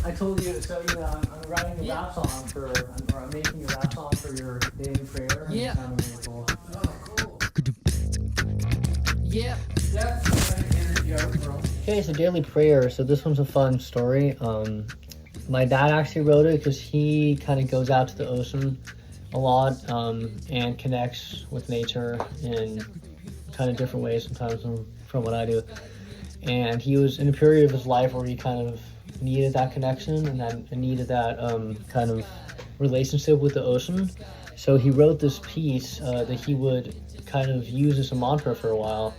I told you, so I'm writing a rap song or I'm making a rap song for your daily prayer. And it sounded really cool. Yeah. Okay, so daily prayer. So this one's a fun story. My dad actually wrote it because he kind of goes out to the ocean a lot and connects with nature in kind of different ways sometimes from what I do. And he was in a period of his life where he kind of needed that connection and needed that kind of relationship with the ocean. So he wrote this piece that he would kind of use as a mantra for a while,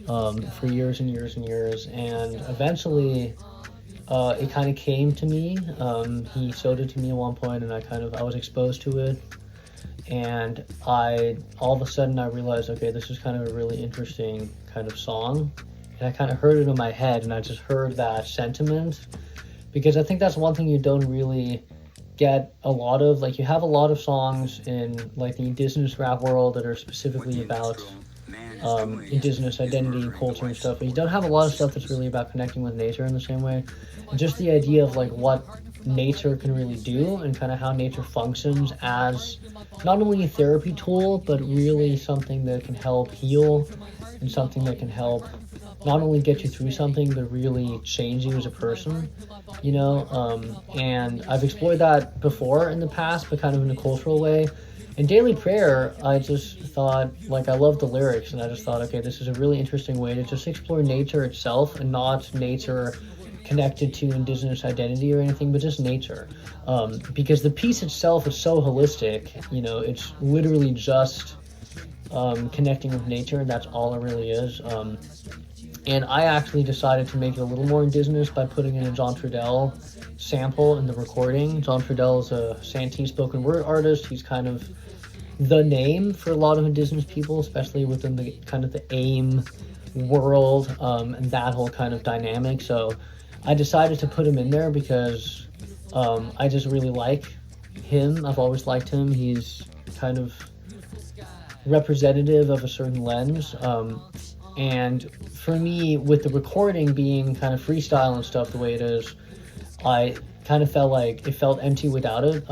for years and years and years. And eventually, it kind of came to me. He showed it to me at one point, and I was exposed to it. And all of a sudden I realized, okay, this is kind of a really interesting kind of song. And I kind of heard it in my head, and I just heard that sentiment, because I think that's one thing you don't really get a lot of. Like, you have a lot of songs in like the indigenous rap world that are specifically about indigenous identity and culture and stuff, but you don't have a lot of stuff that's really about connecting with nature in the same way. And just the idea of like what nature can really do and kind of how nature functions as not only a therapy tool, but really something that can help heal and something that can help not only get you through something, but really change you as a person, you know? And I've explored that before in the past, but kind of in a cultural way. In daily prayer, I just thought, like, I love the lyrics, and I just thought, okay, this is a really interesting way to just explore nature itself, and not nature connected to indigenous identity or anything, but just nature. Because the piece itself is so holistic, you know, it's literally just connecting with nature, and that's all it really is. And I actually decided to make it a little more indigenous by putting in a John Trudell sample in the recording. John Trudell is a Santee spoken word artist. He's kind of the name for a lot of indigenous people, especially within the kind of the AIM world, and that whole kind of dynamic. So I decided to put him in there because I just really like him. I've always liked him. He's kind of representative of a certain lens. And for me, with the recording being kind of freestyle and stuff the way it is, I kind of felt like it felt empty without it.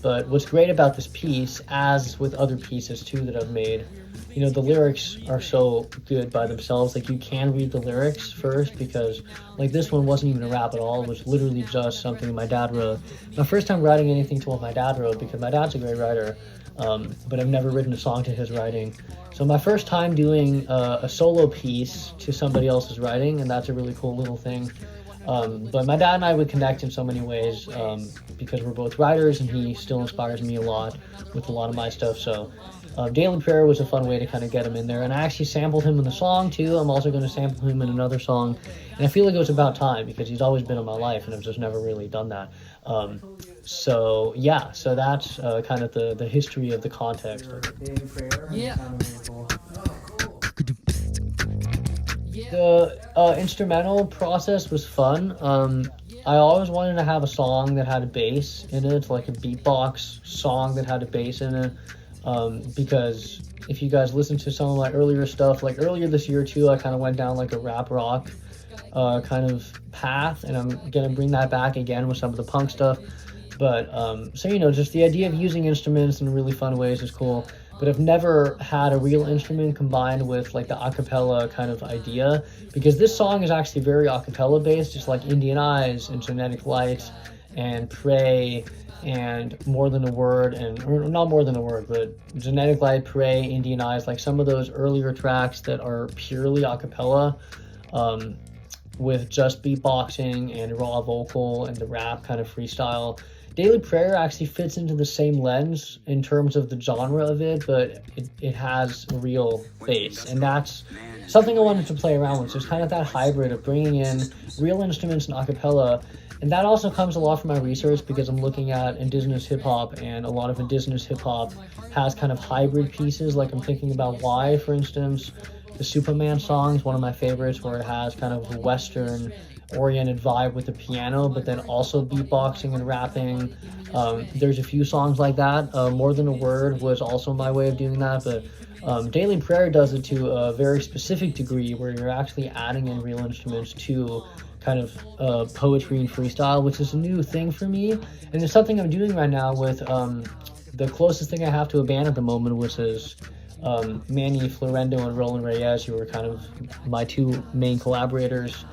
But what's great about this piece, as with other pieces too that I've made, you know, the lyrics are so good by themselves. Like, you can read the lyrics first, because like this one wasn't even a rap at all. It was literally just something my dad wrote. My first time writing anything to what my dad wrote, because my dad's a great writer, but I've never written a song to his writing. So my first time doing a solo piece to somebody else's writing, and that's a really cool little thing. But my dad and I would connect in so many ways, because we're both writers, and he still inspires me a lot with a lot of my stuff. So daily prayer was a fun way to kind of get him in there. And I actually sampled him in the song too. I'm also going to sample him in another song. And I feel like it was about time, because he's always been in my life, and I've just never really done that. So yeah, so that's kind of the history of the context of daily prayer. Yeah. The instrumental process was fun. I always wanted to have a song that had a bass in it, like a beatbox song that had a bass in it, because if you guys listen to some of my earlier stuff, like earlier this year too, I kind of went down like a rap rock kind of path, and I'm gonna bring that back again with some of the punk stuff. But so, you know, just the idea of using instruments in really fun ways is cool. But I've never had a real instrument combined with like the acapella kind of idea, because this song is actually very acapella based, just like Indian Eyes and Genetic Light and Pray and More Than a Word, or not More Than a Word, but Genetic Light, Pray, Indian Eyes, like some of those earlier tracks that are purely acapella, with just beatboxing and raw vocal and the rap kind of freestyle. Daily prayer actually fits into the same lens in terms of the genre of it, but it has a real bass, and that's something I wanted to play around with. So it's kind of that hybrid of bringing in real instruments and acapella, and that also comes a lot from my research, because I'm looking at indigenous hip-hop, and a lot of indigenous hip-hop has kind of hybrid pieces. Like, I'm thinking about Why, for instance. The Superman song is one of my favorites, where it has kind of a Western oriented vibe with the piano, but then also beatboxing and rapping. There's a few songs like that. More Than a Word was also my way of doing that, but daily prayer does it to a very specific degree, where you're actually adding in real instruments to kind of poetry and freestyle, which is a new thing for me, and it's something I'm doing right now with the closest thing I have to a band at the moment, which is Manny Florendo and Roland Reyes, who are kind of my two main collaborators,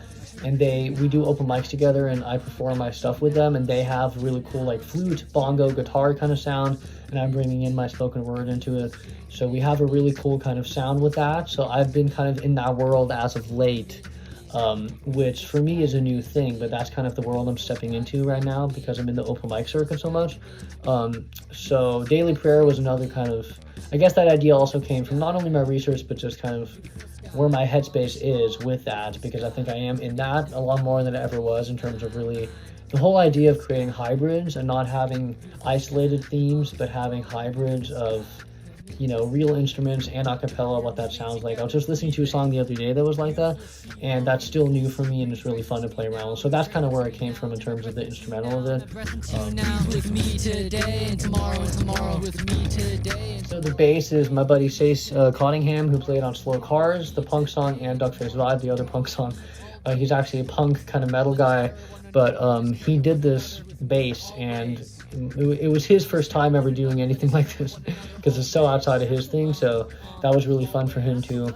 and we do open mics together, and I perform my stuff with them, and they have really cool like flute, bongo, guitar kind of sound, and I'm bringing in my spoken word into it. So we have a really cool kind of sound with that. So I've been kind of in that world as of late, which for me is a new thing, but that's kind of the world I'm stepping into right now because I'm in the open mic circuit so much. So Daily Prayer was another kind of, I guess that idea also came from not only my research, but just kind of where my headspace is with that, because I think I am in that a lot more than I ever was in terms of really the whole idea of creating hybrids and not having isolated themes, but having hybrids of, you know, real instruments and a cappella, what that sounds like. I was just listening to a song the other day that was like that, and that's still new for me, and it's really fun to play around with. So that's kind of where it came from in terms of the instrumental of it. So the bass is my buddy Chase Cottingham, who played on Slow Cars, the punk song, and Duckface Vibe, the other punk song. He's actually a punk kind of metal guy, but he did this bass, and it was his first time ever doing anything like this because it's so outside of his thing, so that was really fun for him too.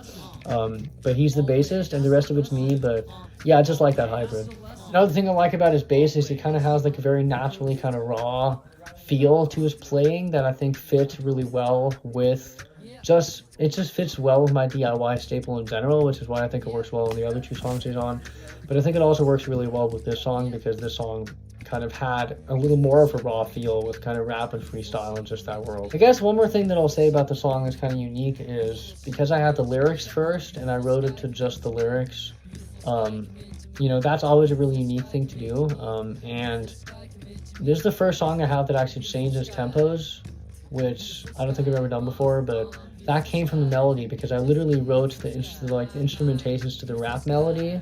But he's the bassist and the rest of it's me, but yeah, I just like that hybrid. Another thing I like about his bass is he kind of has like a very naturally kind of raw feel to his playing that I think fits really well with it just fits well with my DIY staple in general, which is why I think it works well on the other two songs he's on. But I think it also works really well with this song because this song kind of had a little more of a raw feel with kind of rap and freestyle and just that world. I guess one more thing that I'll say about the song that's kind of unique is because I had the lyrics first and I wrote it to just the lyrics, you know, that's always a really unique thing to do. And this is the first song I have that actually changes tempos, which I don't think I've ever done before, but that came from the melody because I literally wrote the instrumentations to the rap melody,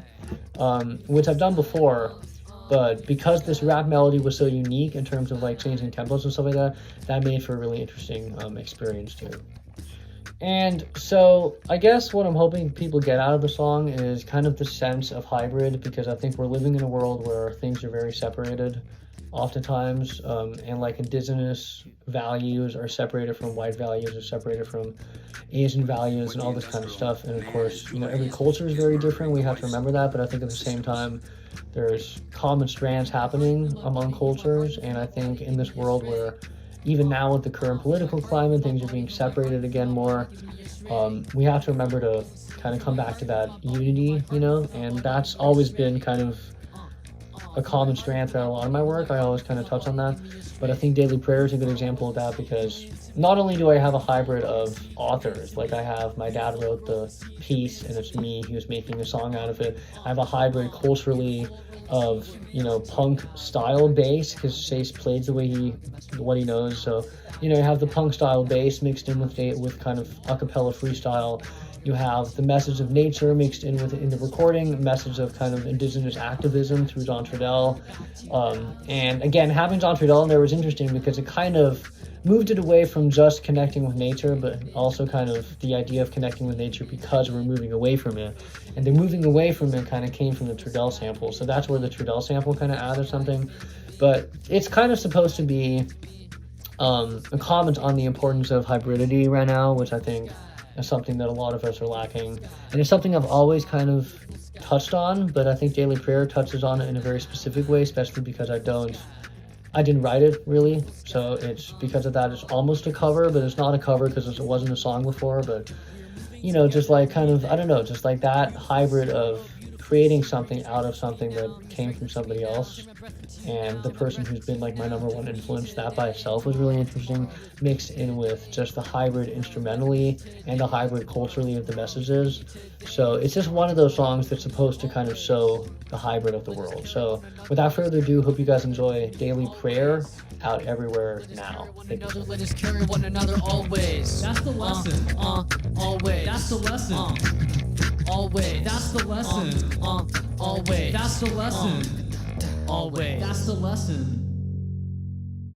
which I've done before, but because this rap melody was so unique in terms of like changing tempos and stuff like that, that made for a really interesting experience too. And so I guess what I'm hoping people get out of the song is kind of the sense of hybrid, because I think we're living in a world where things are very separated oftentimes, and like indigenous values are separated from white values, are separated from Asian values and all this kind of stuff. And of course, you know, every culture is very different. We have to remember that, but I think at the same time, there's common strands happening among cultures. And I think in this world where even now with the current political climate, things are being separated again more, we have to remember to kind of come back to that unity, you know, and that's always been kind of a common strand throughout a lot of my work. I always kind of touch on that, but I think Daily Prayer is a good example of that because not only do I have a hybrid of authors, like I have my dad wrote the piece and it's me who's making a song out of it. I have a hybrid culturally of, you know, punk style bass because Chase plays the way what he knows. So, you know, you have the punk style bass mixed in with kind of a cappella freestyle. You have the message of nature mixed in the recording, message of kind of indigenous activism through John Trudell. And again, having John Trudell in there was interesting because it kind of moved it away from just connecting with nature, but also kind of the idea of connecting with nature because we're moving away from it. And the moving away from it kind of came from the Trudell sample. So that's where the Trudell sample kind of added something. But it's kind of supposed to be a comment on the importance of hybridity right now, which I think is something that a lot of us are lacking. And it's something I've always kind of touched on, but I think Daily Prayer touches on it in a very specific way, especially because I didn't write it really. So it's because of that, it's almost a cover, but it's not a cover because it wasn't a song before. But, you know, just like kind of, I don't know, just like that hybrid of creating something out of something that came from somebody else. And the person who's been like my number one influence, that by itself was really interesting, mixed in with just the hybrid instrumentally and the hybrid culturally of the messages. So it's just one of those songs that's supposed to kind of show the hybrid of the world. So without further ado, hope you guys enjoy Daily Prayer, out everywhere now. Thank you. Let us carry one another always. That's the lesson. Always. That's the lesson. Always. That's the lesson. Always. That's the lesson. Always. That's the lesson.